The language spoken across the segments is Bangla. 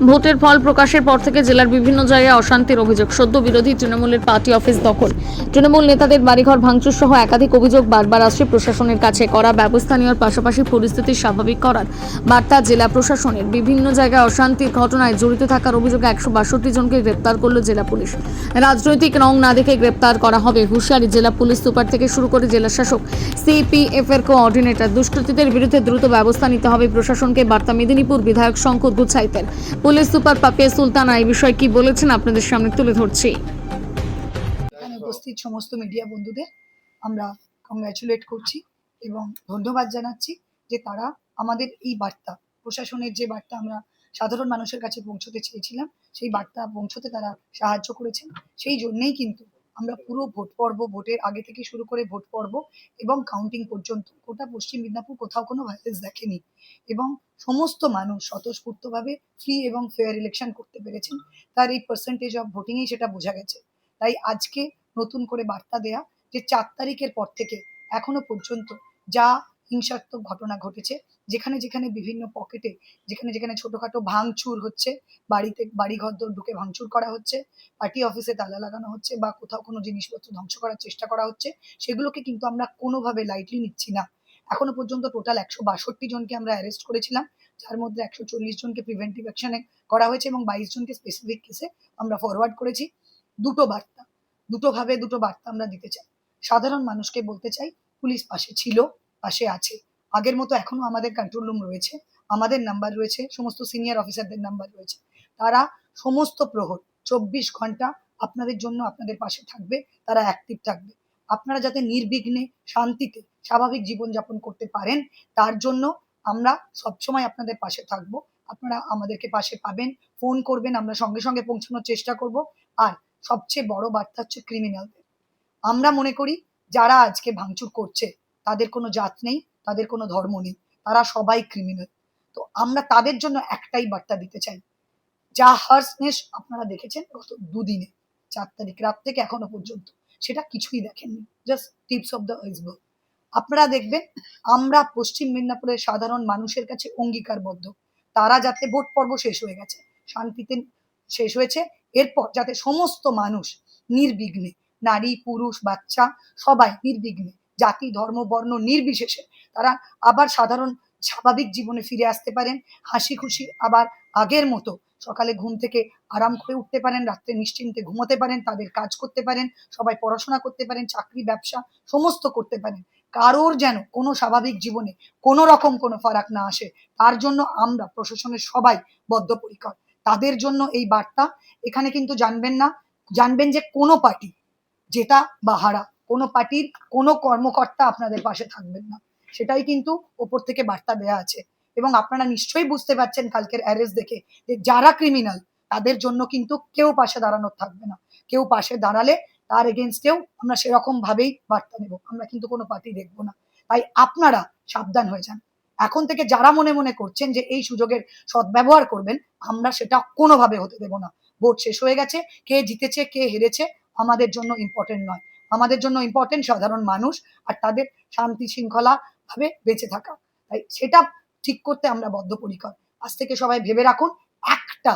ভোটের ফল প্রকাশের পর থেকে জেলার বিভিন্ন জায়গায় অশান্তির অভিযোগ। সদ্য বিরোধী তৃণমূলের পার্টি অফিস দখল, তৃণমূল নেতাদের বাড়িঘর ভাঙচুর সহ একাধিক অভিযোগ বারবার আসছে প্রশাসনের কাছে। করা ব্যবস্থা নেওয়ার পাশাপাশি পরিস্থিতি স্বাভাবিক করার বার্তা জেলা প্রশাসনের। বিভিন্ন জায়গায় অশান্তির ঘটনায় জড়িত থাকার অভিযোগে 162 জনকে গ্রেপ্তার করল জেলা পুলিশ। রাজনৈতিক রং না দেখে গ্রেপ্তার করা হবে হুঁশিয়ারি জেলা পুলিশ সুপার থেকে শুরু করে জেলা শাসক, সিপিএফ এর কোঅর্ডিনেটর। দুষ্কৃতীদের বিরুদ্ধে দ্রুত ব্যবস্থা নিতে হবে প্রশাসনকে, বার্তা মেদিনীপুর বিধায়ক শঙ্কর গুছাইতের। পুলিশ সুপার পাপিয়া সুলতানা এই বিষয়ে কি বলেছেন আপনাদের সামনে তুলে ধরছি। এখানে উপস্থিত সমস্ত মিডিয়া বন্ধুদের আমরা কংগ্রাচুলেট করছি এবং ধন্যবাদ জানাচ্ছি যে তারা আমাদের এই বার্তা, প্রশাসনের যে বার্তা আমরা সাধারণ মানুষের কাছে পৌঁছতে চেয়েছিলাম, সেই বার্তা পৌঁছতে তারা সাহায্য করেছেন। সেই জন্যেই কিন্তু আমরা পুরো ভোট পর্ব, ভোটের আগে থেকে শুরু করে ভোট পর্ব এবং কাউন্টিং পর্যন্ত গোটা পশ্চিম মিদনাপুর কোথাও কোনো ভায়োলেন্স দেখেনি এবং সমস্ত মানুষ স্বতঃস্ফূর্তভাবে ফ্রি এবং ফেয়ার ইলেকশন করতে পেরেছেন। তার এই পার্সেন্টেজ অফ ভোটিংয়েই সেটা বোঝা গেছে। তাই আজকে নতুন করে বার্তা দেয়া যে 4 তারিখের পর থেকে এখনো পর্যন্ত যা হিংসাত্মক ঘটনা ঘটেছে, যেখানে যেখানে বিভিন্ন পকেটে, যেখানে যেখানে ছোটখাটো ভাঙচুর হচ্ছে, বাড়িঘর ঢুকে ভাঙচুর করা হচ্ছে, পার্টি অফিসে তালা লাগানো হচ্ছে বা কোথাও কোনো জিনিসপত্র ধ্বংস করার চেষ্টা করা হচ্ছে, সেগুলোকে কিন্তু আমরা কোনোভাবে লাইটলি নিচ্ছি না। এখনো পর্যন্ত টোটাল 162 জনকে আমরা অ্যারেস্ট করেছিলাম, যার মধ্যে 140 জনকে প্রিভেন্টিভ অ্যাকশনে করা হয়েছে এবং 22 জনকে স্পেসিফিক কেসে আমরা ফরওয়ার্ড করেছি। দুটো বার্তা আমরা দিতে চাই। সাধারণ মানুষকে বলতে চাই, পুলিশ পাশে ছিল, পাশে আছে। আগের মতো এখনো আমাদের কন্ট্রোল রুম রয়েছে, আমাদের নাম্বার রয়েছে, সমস্ত সিনিয়র অফিসারদের নাম্বার রয়েছে। তারা সমস্ত প্রহর 24 ঘন্টা আপনাদের জন্য আপনাদের পাশে থাকবে, তারা অ্যাক্টিভ থাকবে। আপনারা যাতে নির্বিঘ্নে শান্তিতে স্বাভাবিক জীবনযাপন করতে পারেন, তার জন্য আমরা সবসময় আপনাদের পাশে থাকবো। আপনারা আমাদেরকে পাশে পাবেন, ফোন করবেন, আমরা সঙ্গে সঙ্গে পৌঁছানোর চেষ্টা করব। আর সবচেয়ে বড় বার্তা হচ্ছে ক্রিমিনালদের। আমরা মনে করি যারা আজকে ভাঙচুর করছে তাদের কোনো জাত নেই, তাদের কোনো ধর্ম নেই, তারা সবাই ক্রিমিনাল। তো আমরা তাদের জন্য একটাই বার্তা দিতে চাই, যা হার্সনেস আপনারা দেখেছেন গত দুদিনে, 4 তারিখ রাত থেকে এখনো পর্যন্ত, সেটা কিছুই দেখেননি, just tips of the iceberg. আপনারা দেখবেন আমরা পশ্চিম মেদিনীপুরের সাধারণ মানুষের কাছে অঙ্গীকারবদ্ধ, তারা যাতে ভোট পর্ব শেষ হয়ে গেছে, শান্তিতে শেষ হয়েছে, এরপর যাতে সমস্ত মানুষ নির্বিঘ্নে, নারী পুরুষ বাচ্চা সবাই নির্বিঘ্নে, জাতি ধর্ম বর্ণ নির্বিশেষে তারা আবার সাধারণ স্বাভাবিক জীবনে ফিরে আসতে পারেন, হাসি খুশি আবার আগের মতো সকালে ঘুম থেকে আরাম করে উঠতে পারেন, রাত্রে নিশ্চিন্তে ঘুমোতে পারেন, তাদের কাজ করতে পারেন, সবাই পড়াশোনা করতে পারেন, চাকরি ব্যবসা সমস্ত করতে পারেন। কারোর যেন কোনো স্বাভাবিক জীবনে কোনো রকম কোনো ফারাক না আসে, তার জন্য আমরা প্রশাসনের সবাই বদ্ধপরিকর। তাদের জন্য এই বার্তা। এখানে কিন্তু জানবেন যে কোনো পার্টি জেতা বা হারা, কোনো পার্টির কোনো কর্মকর্তা আপনাদের পাশে থাকবেন না, সেটাই কিন্তু ওপর থেকে বার্তা দেয়া আছে। এবং আপনারা নিশ্চয়ই বুঝতে পারছেন কালকের অ্যারেস্ট দেখে যে যারা ক্রিমিনাল তাদের জন্য কিন্তু কেউ পাশে দাঁড়ানোর থাকবে না। কেউ পাশে দাঁড়ালে তার এগেনস্টেও আমরা সেরকম ভাবেই বার্তা নেব, আমরা কিন্তু কোনো পার্টি দেখবো না। তাই আপনারা সাবধান হয়ে যান। এখন থেকে যারা মনে মনে করছেন যে এই সুযোগের সদ্ব্যবহার করবেন, আমরা সেটা কোনোভাবে হতে দেব না। ভোট শেষ হয়ে গেছে, কে জিতেছে কে হেরেছে আমাদের জন্য ইম্পর্টেন্ট নয়। আমাদের জন্য ইম্পর্টেন্ট সাধারণ মানুষ আর তাদের শান্তি শৃঙ্খলা ভাবে বেঁচে থাকা। তাই সেটা ঠিক করতে আমরা বদ্ধপরিকর। আজ থেকে সবাই ভেবে রাখুন, একটা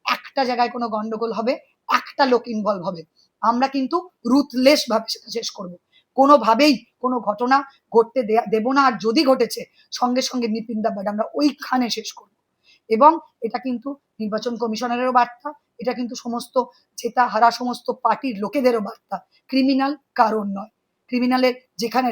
একটা জায়গায় কোনো গন্ডগোল হবে, একটা লোক ইনভলভ হবে, আমরা কিন্তু রুথলেস ভাবে সেটা শেষ করব। কোনোভাবেই কোনো ঘটনা ঘটতে দেব না, আর যদি ঘটেছে সঙ্গে সঙ্গে নিপিন্দাবাদ আমরা ওইখানে শেষ করব। এবং এটা কিন্তু নির্বাচন কমিশনারেরও বার্তা, এটা কিন্তু সমস্ত জেতা হারা সমস্ত পার্টির লোকেদেরও বার্তা। ক্রিমিনাল কারণ নয়, ক্রিমিনালের যেখানে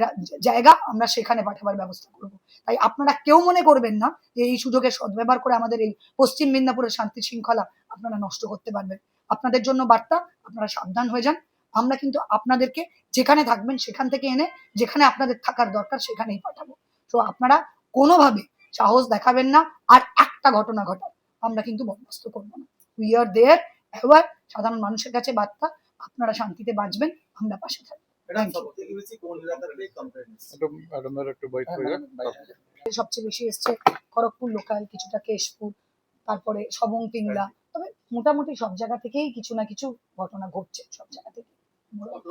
জায়গা আমরা সেখানে পাঠাবার ব্যবস্থা করব। তাই আপনারা কেউ মনে করবেন না যে এই সুযোগের সদ্ব্যবহার করে আমাদের এই পশ্চিম মেদিনীপুরের শান্তি শৃঙ্খলা আপনারা নষ্ট করতে পারবেন। আপনাদের জন্য বার্তা, আপনারা সাবধান হয়ে যান। আমরা কিন্তু আপনাদেরকে যেখানে থাকবেন সেখান থেকে এনে যেখানে আপনাদের থাকার দরকার সেখানেই পাঠাবো। তো আপনারা কোনোভাবে সাহস দেখাবেন না আর একটা ঘটনা ঘটার আমরা কিন্তু বরদাস্ত করবো না। উই আর দেয়ার এবার সাধারণ মানুষের কাছে বার্তা, আপনারা শান্তিতে বাঁচবেন, আমরা পাশে থাকবো। সবচেয়ে বেশি এসছে খড়গপুর লোকাল, কিছুটা কেশপুর, তারপরে সবং পিংলা, তবে মোটামুটি সব জায়গা থেকেই কিছু না কিছু ঘটনা ঘটছে, সব জায়গা থেকে।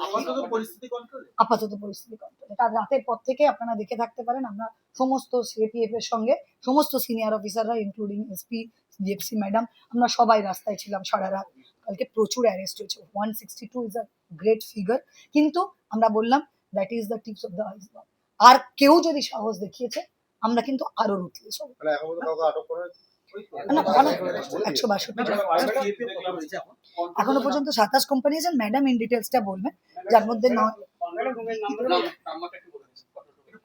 আপাতত পরিস্থিতি কন্ট্রোলে। আপাতত পরিস্থিতি কন্ট্রোলে। কাল রাতের পর থেকে আপনারা দেখে থাকতে পারেন আমরা সমস্ত সিএপিএফ এর সঙ্গে সমস্ত সিনিয়র অফিসাররা ইনক্লুডিং এসপি, ডিএফসি ম্যাডাম আমরা সবাই রাস্তায় ছিলাম সারা রাত। কালকে প্রচুর অ্যারেস্ট হয়েছে। 162 ইজ আ গ্রেট ফিগার। কিন্তু আমরা বললাম that is the tips of the iceberg. আর কেউ যদি সাহস দেখিয়েছে আমরা কিন্তু আরো রুথলেস হব। মানে এখন পর্যন্ত কাউকে আটক করা হয়েছে? না, অনেক 162 জন। এখনো পর্যন্ত 27 কোম্পানি আছেন। ম্যাডাম ইন ডিটেলসটা বলবেন, যার মধ্যে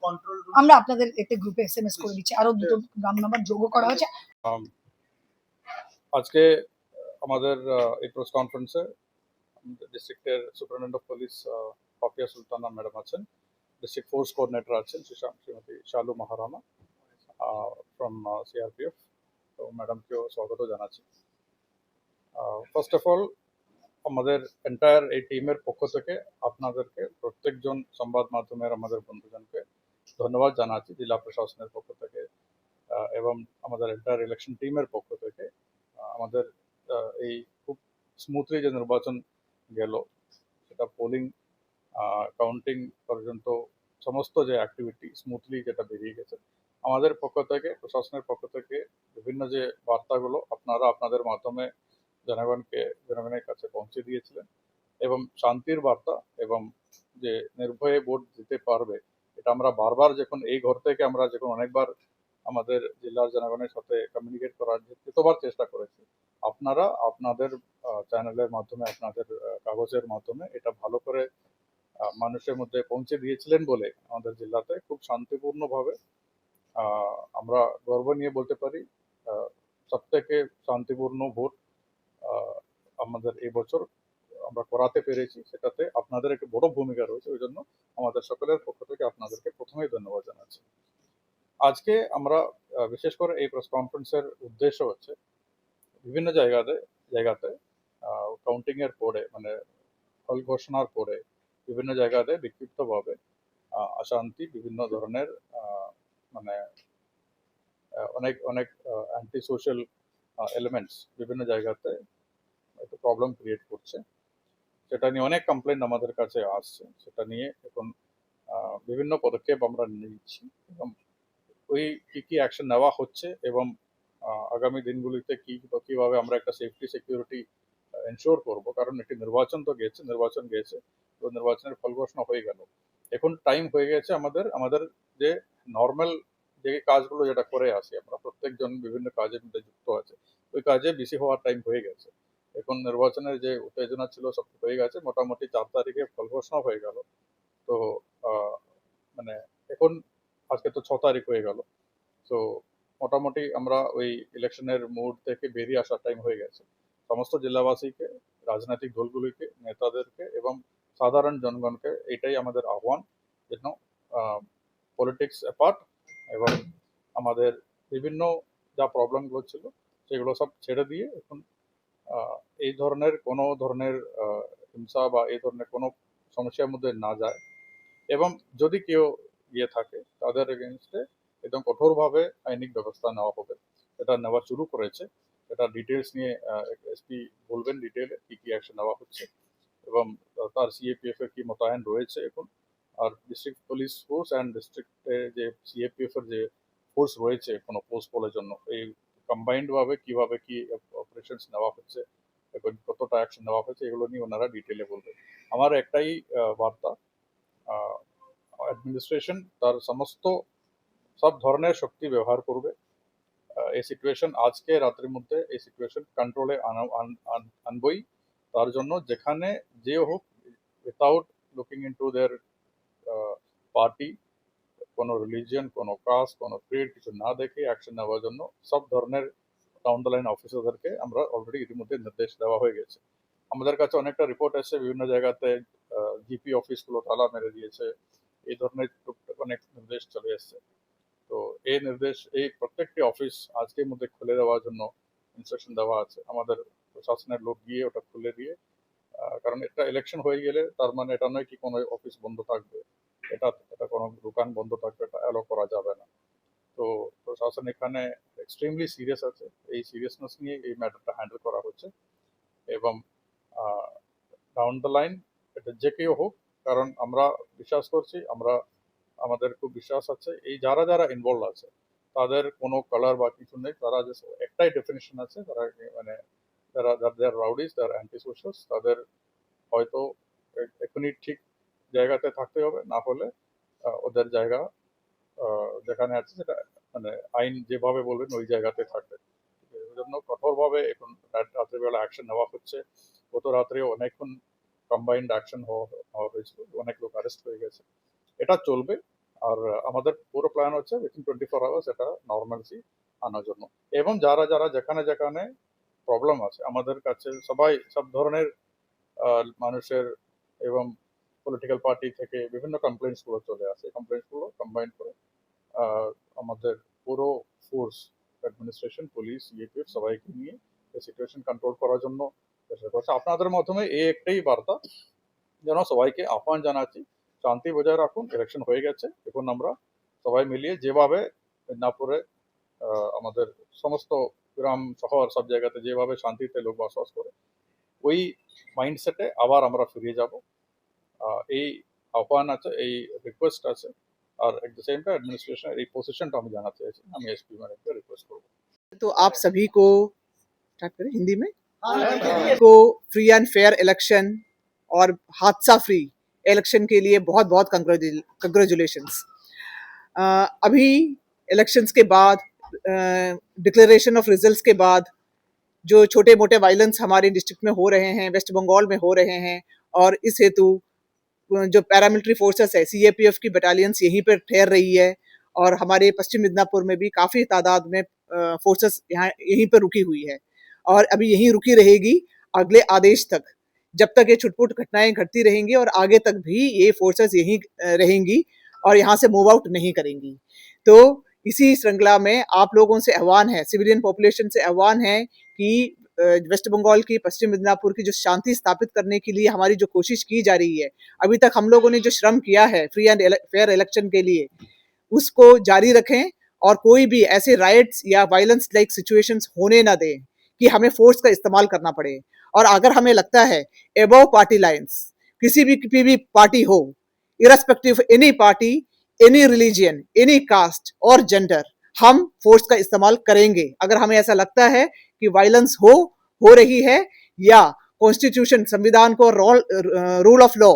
কন্ট্রোল আমরা আপনাদের এতে গ্রুপে এসএমএস করে দিচ্ছি। আরো দুটো গ্রাম নাম্বার যোগও করা হয়েছে। আজকে আমাদের এই প্রেস কনফারেন্সে ডিস্ট্রিক্টের superintendent of police Papiya Sultana madam আছেন, ডিস্ট্রিক্ট ফোর্স কোঅর্ডিনেটর আছেন শ্রীমতী শালু মহারানা ফ্রম সিআরপিএফ। তো ম্যাডামকেও স্বাগত জানাচ্ছি। ফার্স্ট অফ অল আমাদের এন্টায়ার এই টিমের পক্ষ থেকে আপনাদেরকে প্রত্যেকজন সংবাদ মাধ্যমের আমাদের বন্ধুজনকে ধন্যবাদ জানাচ্ছি জেলা প্রশাসনের পক্ষ থেকে এবং আমাদের এন্টায়ার ইলেকশন টিমের পক্ষ থেকে। আমাদের এই খুব স্মুথলি যে নির্বাচন গেল, সেটা পোলিং কাউন্টিং পর্যন্ত সমস্ত যে অ্যাক্টিভিটি স্মুথলি যেটা বেরিয়ে গেছে, আমাদের পক্ষ থেকে প্রশাসনের পক্ষ থেকে বিভিন্ন যে বার্তাগুলো আপনারা আপনাদের মাধ্যমে জনগণের কাছে পৌঁছে দিয়েছিলেন এবং শান্তির বার্তা এবং যে নির্ভয়ে ভোট দিতে পারবে, এটা আমরা বারবার যখন এই ঘর থেকে আমরা যখন অনেকবার আমাদের জেলার জনগণের সাথে কমিউনিকেট করার যতবার চেষ্টা করেছি, আপনারা আপনাদের চ্যানেলের মাধ্যমে আপনাদের কাগজের মাধ্যমে এটা ভালো করে মানুষের মধ্যে পৌঁছে দিয়েছিলেন বলে আমাদের জেলাতে খুব শান্তিপূর্ণভাবে আমরা গর্ব নিয়ে বলতে পারি সব থেকে শান্তিপূর্ণ ভোট আমাদের এই বছর আমরা করাতে পেরেছি। সেটাতে আপনাদের একটি বড় ভূমিকা রয়েছে, ওই জন্য আমাদের সকলের পক্ষ থেকে আপনাদেরকে প্রথমেই ধন্যবাদ জানাচ্ছি। আজকে আমরা বিশেষ করে এই প্রেস কনফারেন্সের উদ্দেশ্য হচ্ছে বিভিন্ন জায়গাতে কাউন্টিং এর পরে মানে ফল ঘোষণার পরে বিভিন্ন জায়গাতে বিক্ষিপ্তভাবে অশান্তি, বিভিন্ন ধরনের মানে অনেক অনেক অ্যান্টি সোশ্যাল এলিমেন্টস বিভিন্ন জায়গাতে একটু প্রবলেম ক্রিয়েট করছে। সেটা নিয়ে অনেক কমপ্লেন আমাদের কাছে আসছে। সেটা নিয়ে এখন বিভিন্ন পদক্ষেপ আমরা নিচ্ছি এবং ওই কি অ্যাকশন নেওয়া হচ্ছে এবং আগামী দিনগুলিতে কিভাবে আমরা একটা সেফটি সিকিউরিটি এনশিওর করব। কারণ একটি নির্বাচন গেছে, তো নির্বাচনের ফল ঘোষণা হয়ে গেল। এখন টাইম হয়ে গেছে আমাদের যে নর্মাল যে কাজগুলো যেটা করে আসি আমরা, প্রত্যেকজন বিভিন্ন কাজের মধ্যে যুক্ত আছে, ওই কাজে বেশি হওয়ার টাইম হয়ে গেছে। এখন নির্বাচনের যে উত্তেজনা ছিল সব হয়ে গেছে, মোটামুটি 4 তারিখে ফল ঘোষণা হয়ে গেল। তো মানে এখন আজকে তো 6 তারিখ হয়ে গেল। তো মোটামুটি আমরা ওই ইলেকশনের মুড থেকে বেরিয়ে আসার টাইম হয়ে গেছে। সমস্ত জেলাবাসীকে, রাজনৈতিক দলগুলিকে, নেতাদেরকে এবং সাধারণ জনগণকে এটাই আমাদের আহ্বান, যেন পলিটিক্স অ্যাপার্ট এবং আমাদের বিভিন্ন যা প্রবলেমগুলো ছিল সেগুলো সব ছেড়ে দিয়ে এখন এই ধরনের কোনো ধরনের হিংসা বা এই ধরনের কোনো সমস্যার মধ্যে না যায় এবং যদি কেউ থাকে তাদের এগেনস্টে একদম কঠোরভাবে আইনিক ব্যবস্থা নেওয়া হবে। এটা নেওয়া শুরু করেছে। এটা ডিটেলস নিয়ে এসপি বলবেন ডিটেলে কি অ্যাকশন নেওয়া হচ্ছে এবং তার সিএপিএফ এর কি মোতায়েন রয়েছে এখন। আর ডিস্ট্রিক্ট পুলিশ ফোর্স অ্যান্ড ডিস্ট্রিক্টে যে সিএপিএফ এর যে ফোর্স রয়েছে কোনো পোস্ট পোলের জন্য, এই কম্বাইন্ড ভাবে কিভাবে কি অপারেশনস নেওয়া হচ্ছে এবং কতটা অ্যাকশন নেওয়া হচ্ছে, এগুলো নিয়ে ওনারা ডিটেলে বলবেন। আমার একটাই বার্তা, অ্যাডমিনিস্ট্রেশন তার সব ধরনের শক্তি ব্যবহার করবে এই সিচুয়েশন আজকে রাতের মধ্যে এই সিচুয়েশন কন্ট্রোলে আনবই। তার জন্য যেখানে যে হোক, উইথাউট লুকিং ইনটু দেয়ার পার্টি, কোনো রিলিজিয়ন, কোনো কাস্ট, কোনো ক্রিড কিছু না দেখে অ্যাকশন নেওয়ার জন্য সব ধরনের ডাউন দ্য লাইন অফিসারদেরকে আমরা অলরেডি ইতিমধ্যে নির্দেশ দেওয়া হয়ে গেছে। আমাদের কাছে অনেকটা রিপোর্ট এসেছে বিভিন্ন জায়গাতে জিপি অফিসগুলো তালা মেরে দিয়েছে, এই ধরনের অনেক নির্দেশ চলে এসছে। তো এই প্রত্যেকটি অফিস আজকের মধ্যে খুলে দেওয়ার জন্য ইনস্ট্রাকশন দেওয়া আছে। আমাদের প্রশাসনের লোক গিয়ে ওটা খুলে দিয়ে, কারণ একটা ইলেকশন হয়ে গেলে তার মানে এটা নয় কি কোনো অফিস বন্ধ থাকবে, এটা কোনো দোকান বন্ধ থাকবে, এটা অ্যালো করা যাবে না। তো প্রশাসন এখানে এক্সট্রিমলি সিরিয়াস আছে। এই সিরিয়াসনেস নিয়ে এই ম্যাটারটা হ্যান্ডেল করা হচ্ছে এবং ডাউন দ্য লাইন এটা যে কেউ হোক, কারণ আমরা বিশ্বাস করছি, আমাদের খুব বিশ্বাস আছে এই যারা যারা ইনভলভ আছে তাদের কোনো কালার বা কিছু নেই, তারা just একটাই ডেফিনেশন আছে, তারা মানে যারা রাউডিস, যারা অ্যান্টি সোশ্যালস, তাদের হয়তো এখনই ঠিক জায়গাতে থাকতে হবে, না হলে ওদের জায়গা যেখানে আছে সেটা মানে আইন যেভাবে বলবেন ওই জায়গাতে থাকবে। ওই জন্য কঠোরভাবে এখন রাত্রিবেলা অ্যাকশন নেওয়া হচ্ছে। গত রাত্রেও অনেকক্ষণ কম্বাইন্ড অ্যাকশন হওয়া হয়েছিল, অনেক লোক অ্যারেস্ট হয়ে গেছে। এটা চলবে, আর আমাদের পুরো প্ল্যান হচ্ছে উইথিন 24 আওয়ার্স এটা নর্মালসি আনার জন্য। এবং যারা যারা যেখানে যেখানে প্রবলেম আছে, আমাদের কাছে সব ধরনের মানুষের এবং পলিটিক্যাল পার্টি থেকে বিভিন্ন কমপ্লেন্টসগুলো চলে আসে, কমপ্লেন্টসগুলো কম্বাইন করে আমাদের পুরো ফোর্স, অ্যাডমিনিস্ট্রেশন, পুলিশ, সিএপিএফ সবাইকে নিয়ে এই সিচুয়েশন কন্ট্রোল করার জন্য চেষ্টা করছে। আপনাদের মাধ্যমে এই একটাই বার্তা, যেন সবাইকে আহ্বান জানাচ্ছি, শান্তি বজায় রাখুন। ইলেকশন হয়ে গেছে, এখন আমরা সবাই মিলিয়ে যেভাবে মিদনাপুরে আমাদের সমস্ত গ্রাম শহর সব জায়গাতে যেভাবে শান্তিতে লোক বসবাস করে, ওই মাইন্ডসেটে আবার আমরা ফিরে যাব, এই আহ্বান আছে, এই রিকোয়েস্ট আছে। আর at the same time administration এই পজিশনটা আমি জানাতে চাইছি, আমি এসপি ম্যাডামকে রিকোয়েস্ট করবো। तो आप सभी को स्टार्ट करें हिंदी में को फ्री एंड फेयर इलेक्शन और हादसा फ्री इलेक्शन के लिए बहुत बहुत कंग्रेचुलेशंस। अभी इलेक्शंस के बाद डिक्लेरेशन ऑफ रिजल्ट्स के बाद जो छोटे मोटे वायलेंस हमारे डिस्ट्रिक्ट में हो रहे हैं, वेस्ट बंगाल में हो रहे हैं, और इस हेतु जो पैरामिलिट्री फोर्सेस है, सीएपीएफ की बटालियंस यहीं पर ठहर रही है, और हमारे पश्चिम मिदनापुर में भी काफ़ी तादाद में फोर्सेस यहीं पर रुकी हुई है, और अभी यहीं रुकी रहेगी अगले आदेश तक, जब तक ये छुटपुट घटनाएं घटती रहेंगी, और आगे तक भी ये फोर्सेस यहीं रहेंगी और यहाँ से मूव आउट नहीं करेंगी। तो इसी श्रृंखला में आप लोगों से आह्वान है, सिविलियन पॉपुलेशन से आह्वान है कि वेस्ट बंगाल की, पश्चिम मिदनापुर की जो शांति स्थापित करने के लिए हमारी जो कोशिश की जा रही है, अभी तक हम लोगों ने जो श्रम किया है फ्री एंड फेयर इलेक्शन के लिए, उसको जारी रखें, और कोई भी ऐसे राइट्स या वायलेंस लाइक सिचुएशंस होने ना दें कि हमें फोर्स का इस्तेमाल करना पड़े। और अगर हमें लगता है एबव पार्टी लाइन्स, किसी भी पार्टी हो, irrespective any party, any religion, any caste और जेंडर, हम फोर्स का इस्तेमाल करेंगे। अगर हमें ऐसा लगता है कि वायलेंस हो रही है, या कॉन्स्टिट्यूशन, संविधान को, रूल ऑफ लॉ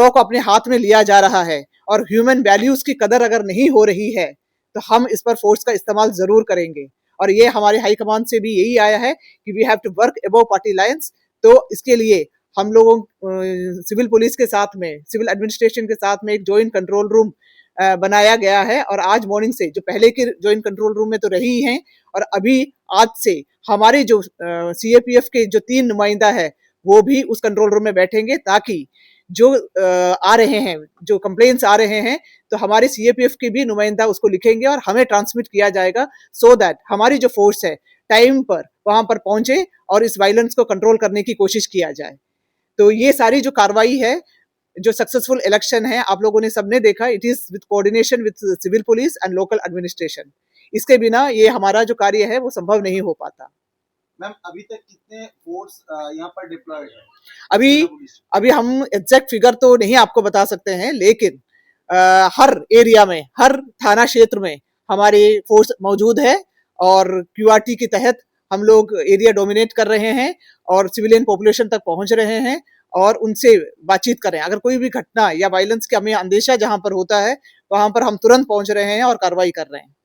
को अपने हाथ में लिया जा रहा है, और ह्यूमन वैल्यूज की कदर अगर नहीं हो रही है, तो हम इस पर फोर्स का इस्तेमाल जरूर करेंगे। और ये हमारे हाई कमांड से भी यही आया है कि we have to work above party lines. तो इसके लिए हम लोगों सिविल पुलिस के साथ में, सिविल एडमिनिस्ट्रेशन के साथ में एक जॉइंट कंट्रोल रूम बनाया गया है, और आज मॉर्निंग से, जो पहले के जॉइंट कंट्रोल रूम में तो रही हैं, और अभी आज से हमारे जो सीएपीएफ के जो 3 नुमाइंदा है वो भी उस कंट्रोल रूम में बैठेंगे, ताकि जो आ रहे हैं, जो कंप्लेंट्स आ रहे हैं, तो हमारे सीएपीएफ के भी नुमाइंदा उसको लिखेंगे और हमें ट्रांसमिट किया जाएगा, सो दैट हमारी जो फोर्स है टाइम पर वहां पर पहुंचे और इस वायलेंस को कंट्रोल करने की कोशिश किया जाए। तो ये सारी जो कार्रवाई है, जो सक्सेसफुल इलेक्शन है, आप लोगों ने सबने देखा, it is with coordination with civil police and local administration. इसके बिना ये हमारा जो कार्य है वो संभव नहीं हो पाता। मैम, अभी तक कितने फोर्स यहाँ पर डिप्लॉयड है? अभी हम एग्जैक्ट फिगर तो नहीं आपको बता सकते हैं, लेकिन हर एरिया में, हर थाना क्षेत्र में हमारी फोर्स मौजूद है, और क्यूआरटी के तहत हम लोग एरिया डोमिनेट कर रहे हैं और सिविलियन पॉपुलेशन तक पहुंच रहे हैं और उनसे बातचीत कर रहे हैं। अगर कोई भी घटना या वायलेंस का हमें अंदेशा जहां पर होता है, वहां पर हम तुरंत पहुंच रहे हैं और कार्रवाई कर रहे हैं।